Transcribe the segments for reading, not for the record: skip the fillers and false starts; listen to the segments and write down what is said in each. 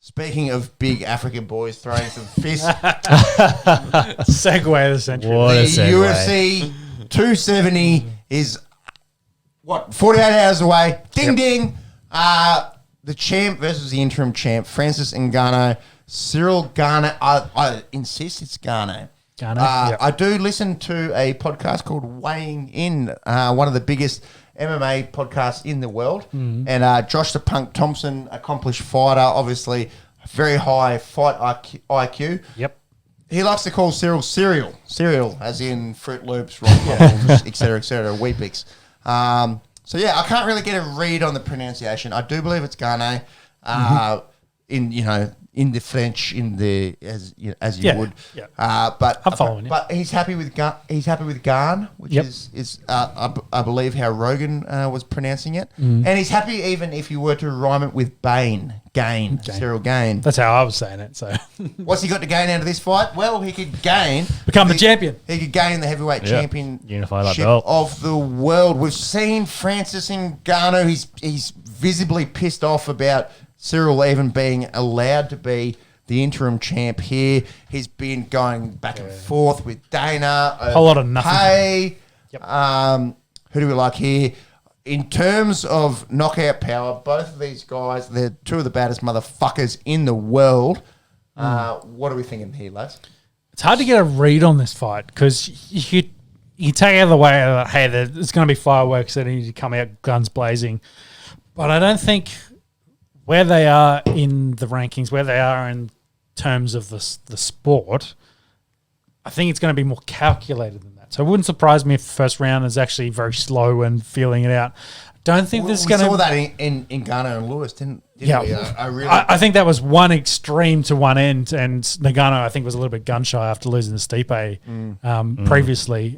Speaking of big African boys throwing some fists, Segue of the century. What a the segue. UFC 270 is 48 hours away. Ding ding. The champ versus the interim champ, Francis Ngannou, Ciryl Gane. I insist it's Gane. Gane, yep. I do listen to a podcast called Weighing In, one of the biggest MMA podcasts in the world. And Josh the Punk Thompson, accomplished fighter, obviously very high fight IQ. Yep. He likes to call Ciryl, as in Fruit Loops, Rock Bubbles, et cetera, Weet-Bix. So yeah, I can't really get a read on the pronunciation. I do believe it's Gane, in the French, as you would. Yeah. But I'm following you. But he's happy with Gane, which is I believe how Rogan was pronouncing it, and he's happy even if you were to rhyme it with Gane, Ciryl Gane. That's how I was saying it. So What's he got to gain out of this fight? Well, he could become the champion. He could gain the heavyweight championship Unify that belt. of the world. We've seen Francis Ngannou. He's visibly pissed off about Ciryl even being allowed to be the interim champ here. He's been going back and forth with Dana. A whole lot of nothing. Hey, Yep. who do we like here? In terms of knockout power, both of these guys, they're two of the baddest motherfuckers in the world. What are we thinking here, lads? It's hard to get a read on this fight because you take out of the way that, hey, there's going to be fireworks that need to come out guns blazing. But I don't think where they are in the rankings, where they are in terms of the sport, I think it's going to be more calculated than that. So it wouldn't surprise me if the first round is actually very slow and feeling it out. Don't think this is going to... We saw that in Ngannou and Lewis, didn't we? I think that was one extreme to one end, and Ngannou, I think, was a little bit gun-shy after losing to Stipe previously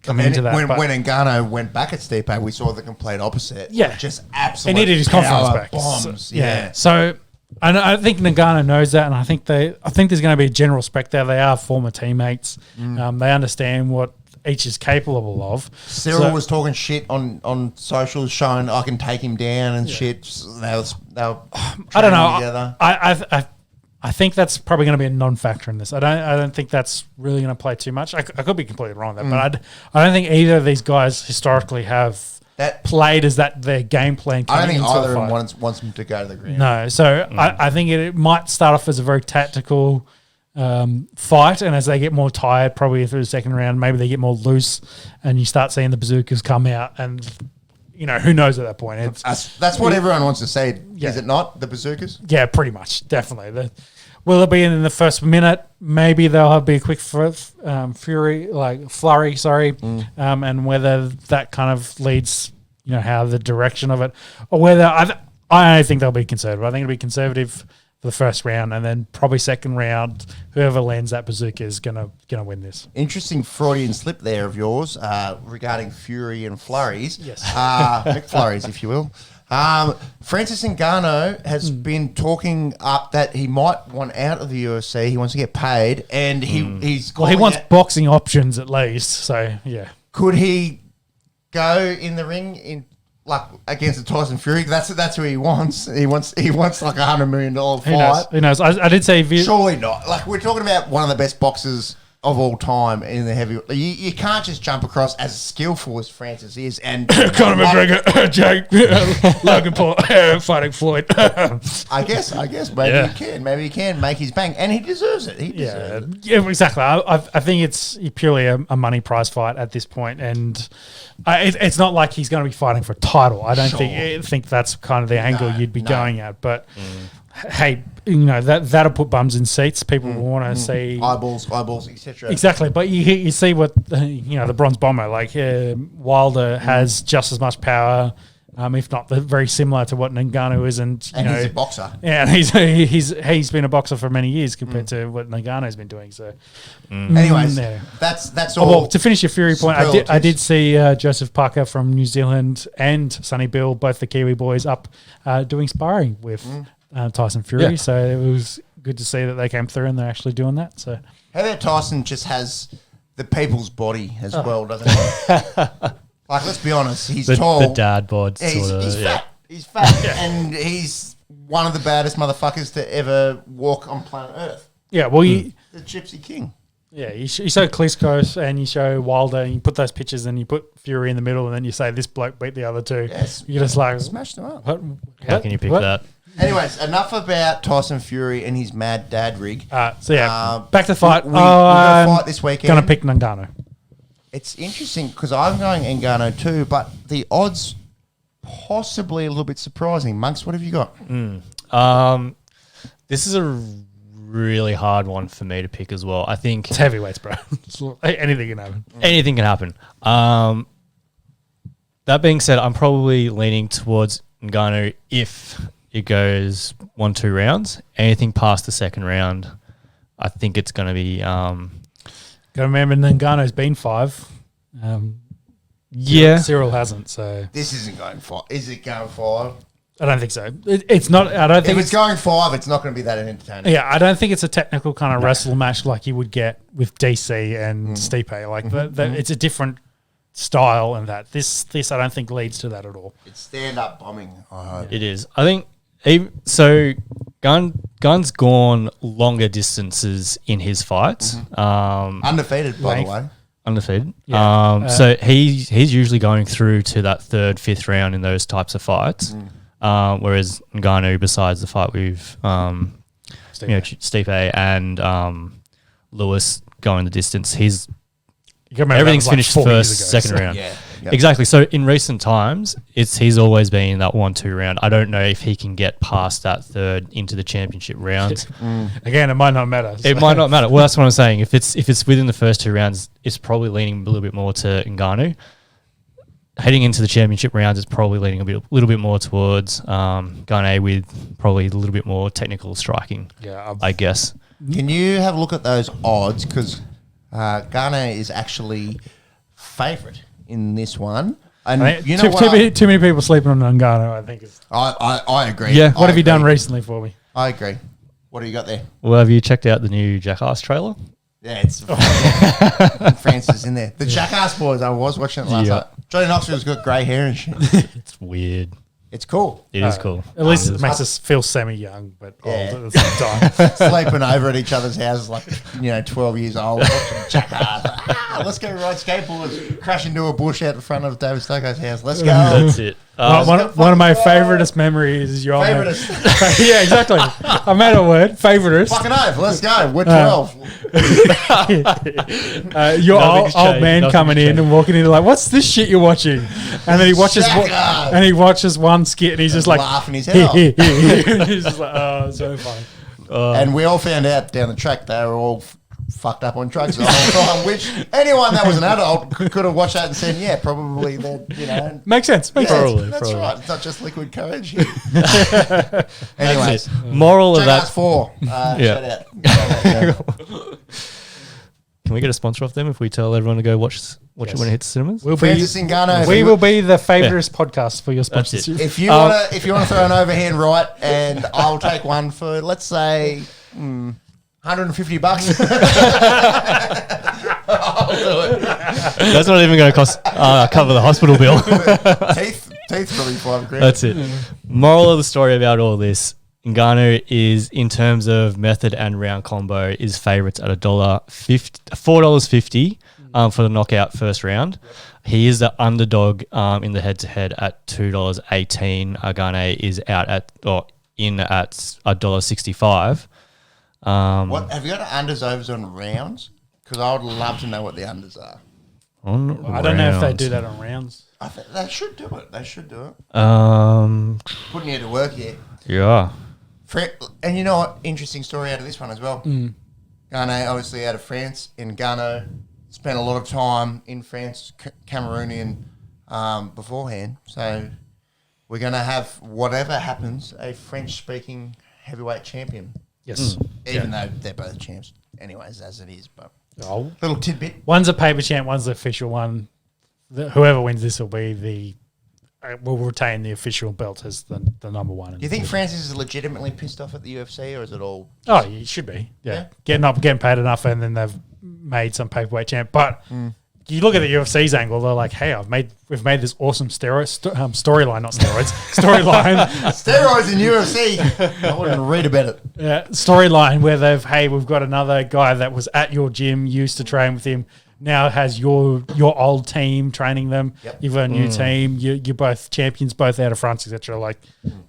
coming into that. When Ngannou went back at Stipe, we saw the complete opposite. Yeah. Just absolute He needed his confidence power back. bombs. So I think Ngannou knows that, and I think there's going to be a general respect there. They are former teammates. They understand what each is capable of. Ciryl was talking shit on socials, showing I can take him down and shit. They were I don't know. together. I think that's probably going to be a non-factor in this. I don't think that's really going to play too much. I could be completely wrong with that, but I don't think either of these guys historically have that played as that their game plan. I don't think either of them wants them to go to the ground. No, so I think it might start off as a very tactical fight, and as they get more tired, probably through the second round, maybe they get more loose, and you start seeing the bazookas come out, and who knows at that point. That's what everyone wants to see, Yeah. is it not? The bazookas? Yeah, pretty much, definitely. Will it be in the first minute? Maybe there'll be a quick flurry, and whether that kind of leads, how the direction of it, or whether I don't think they'll be conservative. I think it'll be conservative for the first round, and then probably second round, whoever lands that bazooka is gonna win this. Interesting Freudian slip there of yours regarding Fury and flurries. Yes. McFlurries, if you will. Francis Ngannou has been talking up that he might want out of the UFC. He wants to get paid, and he wants boxing options at least. So yeah, could he go in the ring against Tyson Fury? That's who he wants. He wants like $100 million fight. Who knows? I did say surely not. Like, we're talking about one of the best boxers of all time in the heavy. You can't just jump across as skillful as Francis is. And Conor McGregor, Jake, Logan Paul fighting Floyd. I guess maybe he can. Maybe he can make his bank, and he deserves it. Yeah, exactly. I think it's purely a money prize fight at this point, and it's not like he's going to be fighting for a title. I don't think that's kind of the angle you'd be going at, but. Hey, that'll put bums in seats. People want to see eyeballs, etc. Exactly, but you see what the Bronze Bomber, like Wilder, has just as much power, if not very similar to what Ngannou is, and he's a boxer. Yeah, and he's been a boxer for many years compared to what Ngannou's been doing. So, anyways, that's all. Well, to finish your Fury point, I did see Joseph Parker from New Zealand and Sonny Bill, both the Kiwi boys, up doing sparring with. Tyson Fury, so it was good to see that they came through and they're actually doing that. So, how about Tyson just has the people's body as well, doesn't he? Like, let's be honest, he's tall. The dad bod He's sort of. fat. He's fat, and he's one of the baddest motherfuckers to ever walk on planet Earth. Yeah, well, The Gypsy King. you show Klitschko and you show Wilder and you put those pictures and you put Fury in the middle and then you say this bloke beat the other two. Yes. You're just like, Smashed them up. How can you pick that? Anyways, enough about Tyson Fury and his mad dad rig. back to the fight. We got a fight this weekend. Going to pick Ngannou. It's interesting because I'm going Ngannou too, but the odds possibly a little bit surprising. Monks, what have you got? This is a really hard one for me to pick as well. I think It's heavyweights, bro. Anything can happen. anything can happen. That being said, I'm probably leaning towards Ngannou if it goes 1-2 rounds. Anything past the second round, I think it's going to be. Got to remember, Ngannou's been 5. Yeah. Ciryl hasn't, so This isn't going 5. Is it going 5? I don't think so. It's not. I don't If think it's going 5, it's not going to be that entertaining. Yeah, I don't think it's a technical kind of wrestle match like you would get with DC and Stipe. Like it's a different style, and this I don't think leads to that at all. It's stand-up bombing, I hope. It is. I think so. Gun's gone longer distances in his fights. Undefeated, by the way. Undefeated. Yeah. So he's usually going through to that 3rd, 5th round in those types of fights. Whereas Ngannou, besides the fight with Stipe and Lewis going the distance, everything's finished first, second round. Yeah. Exactly. So in recent times, he's always been in that 1-2 round. I don't know if he can get past that 3rd into the championship rounds. Again, it might not matter. It might not matter. Well, that's what I'm saying. If it's within the first 2 rounds, it's probably leaning a little bit more to Ngannou. Heading into the championship rounds, it's probably leaning a little bit more towards Gane with probably a little bit more technical striking. Yeah, I guess. Can you have a look at those odds? Because Gane is actually favourite in this one. And I mean, you know too many people sleeping on Ngannou, I think. I agree. Yeah. What have you done recently for me? I agree. What do you got there? Well, have you checked out the new Jackass trailer? Yeah, it's Francis in there. The Jackass boys. I was watching it last night. Johnny Knoxville's got grey hair and shit. It's weird. It's cool. It is cool. At least it makes us feel semi-young, but old at the same time. Sleeping over at each other's houses like 12 years old. Watching Jackass. Let's go ride skateboards. Crash into a bush out the front of David Stocko's house. Let's go. That's it. One of my favouriteest memories is your Favoritist. Yeah, exactly. I made a word. Favoritist. Fucking oath. Let's go. We're 12. Your Nothing's old changed, man nothing's coming in changed. and walking in like, what's this shit you're watching? And then he watches one skit and he's just like laughing his head off. He's just like, oh, so funny. And we all found out down the track they were all fucked up on drugs the whole time, which anyone that was an adult could have watched that and said, yeah, probably that, Makes sense. Yeah, Probably, that's probably. right. It's not just liquid courage. Anyways, Moral of Jackass that. 4. Shout out. Yeah. Can we get a sponsor off them if we tell everyone to go watch it when it hits cinemas? Francis Ngannou. We will be the favoritist podcast for your sponsorship. If you want to throw an overhand right, and I'll take one for, let's say, $150. I'll do it. That's not even going to cover the hospital bill. Teeth probably $5 grand. That's it. Moral of the story about all this: Ngannou is, in terms of method and round combo, is favourites at $4.50 for the knockout first round. He is the underdog in the head-to-head at $2.18. Gane is in at $1.65. What have you got unders overs on rounds? Because I would love to know what the unders are. I don't know if they do that on rounds. I think they should do it. Putting you to work here. Yeah. And you know what? Interesting story out of this one as well. Gane, obviously out of France, in Ngannou, spent a lot of time in France, Cameroonian beforehand. So we're going to have, whatever happens, a French-speaking heavyweight champion. Yes. Even though they're both champs. Anyways, as it is. But Oh. little tidbit. One's a paper champ, one's the official one. Whoever wins this will be will retain the official belt as the number one. Do you think Francis is legitimately pissed off at the UFC, or is it all... Oh, you should be. Yeah. Getting paid enough, and then they've made some paperweight champ. But you look at the UFC's angle, they're like, hey, we've made this awesome storyline, not steroids, storyline. Steroids in UFC. I wouldn't read about it. Yeah, storyline where we've got another guy that was at your gym, used to train with him, now has your old team training them. Yep. You've got a new team. You're both champions, both out of France, etc. Like,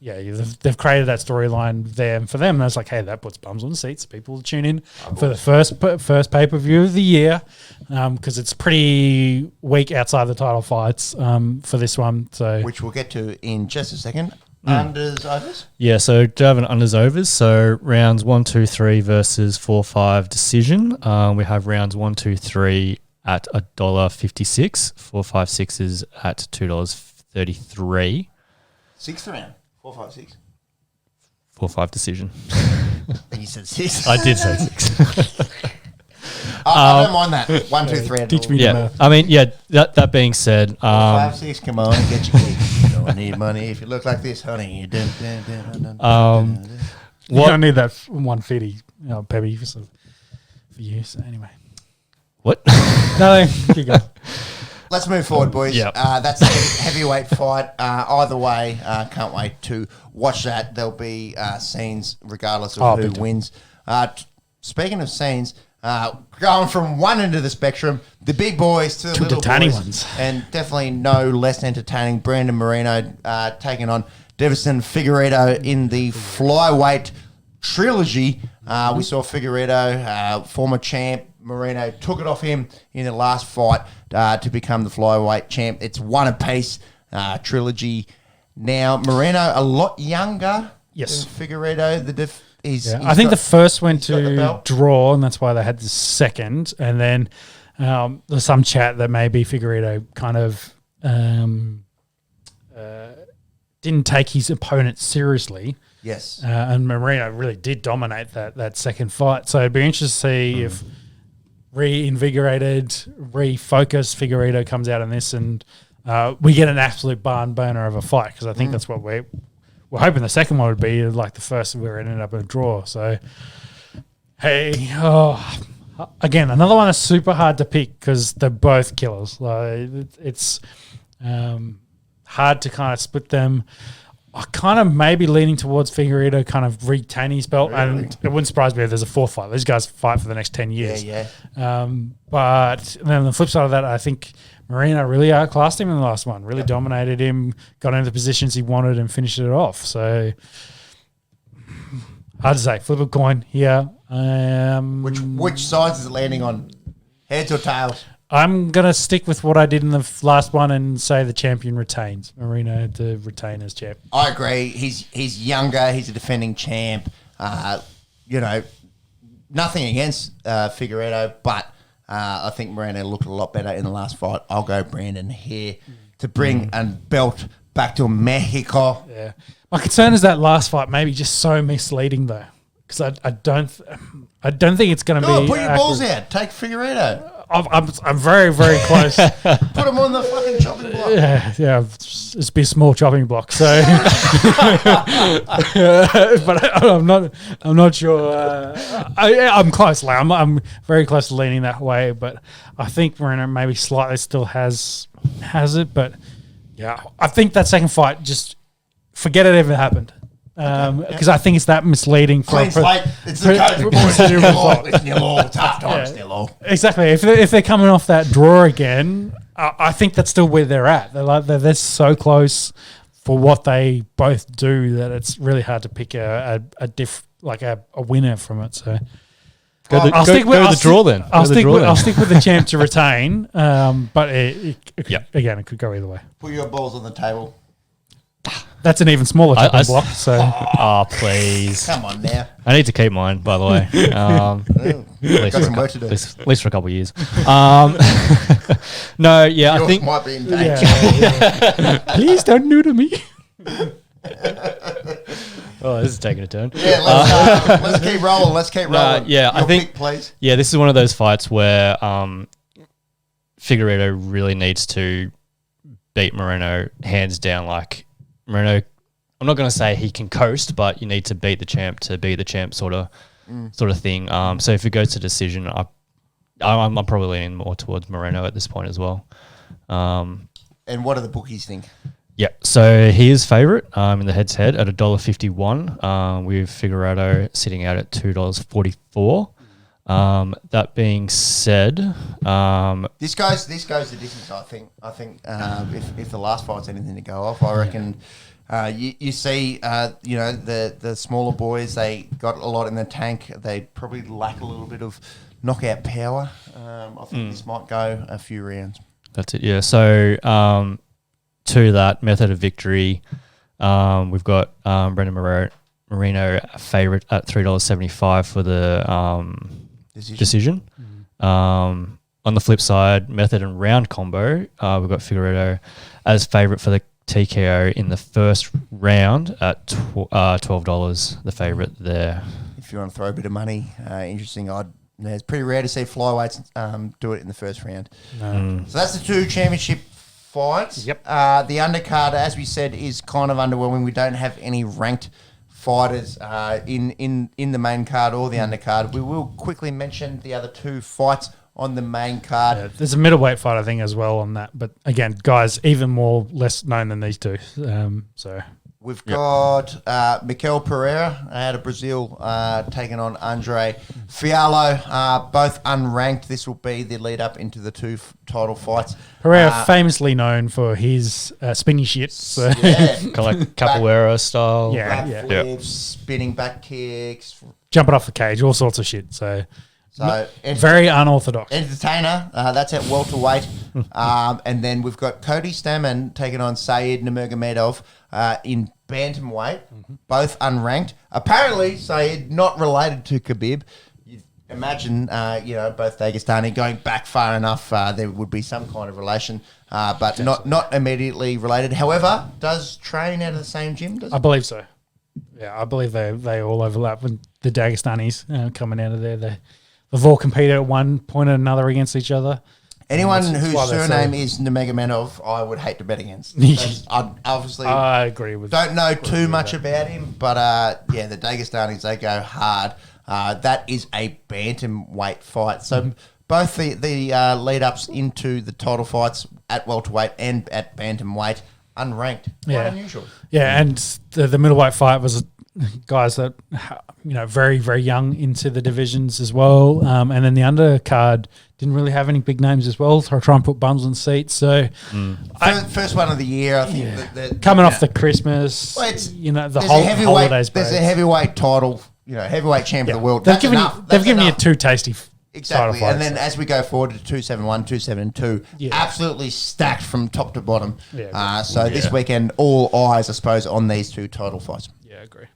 they've created that storyline there, and for them, and it's like, hey, that puts bums on seats. People will tune in for the first pay per view of the year, because it's pretty weak outside the title fights for this one. So, Which we'll get to in just a second. Unders, overs? Yeah, so do have an unders overs. So rounds 1, 2, 3 versus 4, 5 decision. We have rounds 1, 2, 3 at $1.56. 4, 5, 6 is at $2.33. Sixth round. 4, 5, 6. 4, 5 decision. And you said 6. I did say 6. I don't mind that. 1, 2, 3. teach me the Yeah, math. I mean, yeah. That being said, 5, 6. Come on, get your kick. You don't need money if you look like this, honey. You You don't need that 150 Peppy for you. So anyway, what? no, keep going. Let's move forward, boys. Yep. That's a heavyweight fight. Either way, can't wait to watch that. There'll be scenes regardless of who wins. Speaking of scenes, going from one end of the spectrum, the big boys to the little tiny boys, ones. and definitely no less entertaining. Brandon Moreno taking on Davison Figueiredo in the flyweight trilogy. We saw Figueiredo, former champ. Moreno took it off him in the last fight to become the flyweight champ. It's one apiece trilogy. Now Moreno a lot younger. Yes. than Figueiredo. I think the first went got the to belt. draw, and that's why they had the second. And then there's some chat that maybe Figueiredo kind of didn't take his opponent seriously. Yes. And Moreno really did dominate that second fight. So it'd be interesting to see if reinvigorated, refocused Figueiredo comes out in this, and we get an absolute barn burner of a fight, because I think that's what we're hoping the second one would be like the first. We're ended up in a draw. So, hey, again, another one that's super hard to pick because they're both killers. Like, it's hard to kind of split them. I kind of maybe leaning towards Figueiredo kind of retaining his belt, and it wouldn't surprise me if there's a fourth fight. These guys fight for the next 10 years. Yeah. But then on the flip side of that, I think Moreno really outclassed him in the last one, really dominated him, got into the positions he wanted and finished it off. So, hard to say. Flip a coin here. Which sides is it landing on? Heads or tails? I'm going to stick with what I did in the last one and say the champion retains. Moreno to retain as champ. I agree. He's younger. He's a defending champ. Nothing against Figueiredo, but I think Moreno looked a lot better in the last fight. I'll go Brandon here to bring a belt back to Mexico. Yeah. My concern is that last fight maybe just so misleading though, because I don't think it's going to No, be. put your balls out. Take Figueiredo. I'm very, very close. Put him on the fucking chopping block. Yeah, it's be a small chopping block. So, but I'm not sure. I'm close. Like I'm very close to leaning that way. But I think Moreno maybe slightly still has it. But yeah, I think that second fight, just forget it ever happened. Because I think it's that misleading. Clean slate. It's the COVID, boys. It's nil all. Tough times, nil all. Exactly. If they're coming off that draw again, I think that's still where they're at. They're so close for what they both do that it's really hard to pick a winner from it. So I'll stick with the draw then. I'll stick with the champ to retain. But again, it could go either way. Put your balls on the table. That's an even smaller chopping block. So, please. Come on now. I need to keep mine, by the way. Got some work to do. At least for a couple of years. No, yeah, Yours I think might be in danger. yeah. Please don't do to me. Oh, this is taking a turn. Yeah, let's keep rolling. Let's keep rolling. Yeah, I Your think pick, please. Yeah, this is one of those fights where Figueiredo really needs to beat Moreno hands down. Like Moreno, I'm not going to say he can coast, but you need to beat the champ to be the champ, sort of thing. So if it goes to decision, I'm probably leaning more towards Moreno at this point as well. And what do the bookies think? Yeah, so he is favourite in the head-to-head at $1.51, with Figueiredo sitting out at $2.44. That being said, This goes the distance. I think if the last fight's anything to go off, I reckon you see the smaller boys, they got a lot in the tank. They probably lack a little bit of knockout power. I think this might go a few rounds. that's it. Yeah. So to that method of victory, we've got Brendan Moreno favourite at $3.75 for the decision. On the flip side, method and round combo, we've got Figueiredo as favourite for the TKO in the first round at $12, the favourite there. If you want to throw a bit of money, interesting. It's pretty rare to see flyweights do it in the first round. No. So that's the two championship fights. Yep. The undercard, as we said, is kind of underwhelming. We don't have any ranked fighters in the main card or the undercard. We will quickly mention the other two fights on the main card. Yeah, there's a middleweight fight, I think, as well on that. But again, guys, even more less known than these two. So We've got Mikel Pereira out of Brazil taking on Andre Fialho, both unranked. This will be the lead up into the two title fights. Pereira famously known for his spinny shit. So. Yeah. Kind of like Capoeira style. Yeah. Back flips, spinning back kicks. Jumping off the cage, all sorts of shit. So Very very unorthodox. entertainer. That's at welterweight. And then we've got Cody Stamann taking on Said Nurmagomedov in bantamweight, both unranked. Apparently, Said not related to Khabib. You'd imagine, both Dagestani going back far enough, there would be some kind of relation, but not immediately related. However, does train out of the same gym? Does I believe so. Yeah, I believe they all overlap with the Dagestanis coming out of there. They've all competed at one point or another against each other. Anyone That's whose why they're surname so- is Nurmagomedov, I would hate to bet against. I obviously I agree with don't know too with much that. about him, but the Dagestanis, they go hard. That is a bantamweight fight. So both the lead ups into the title fights at welterweight and at bantamweight unranked. Quite unusual. Yeah, and the middleweight fight was guys that very very young into the divisions as well, and then the undercard didn't really have any big names as well. So I try and put bums on seats. So First one of the year, I think. That coming off the Christmas, Well, it's- the there's whole a heavyweight. holidays. There's a breaks. heavyweight title. Heavyweight champ of the world. They've That's given enough. you That's you enough. two tasty Exactly, title and then fights. as we go forward to 271, 272, absolutely stacked from top to bottom. Yeah, So this weekend, all eyes, I suppose, on these two title fights. Yeah, I agree.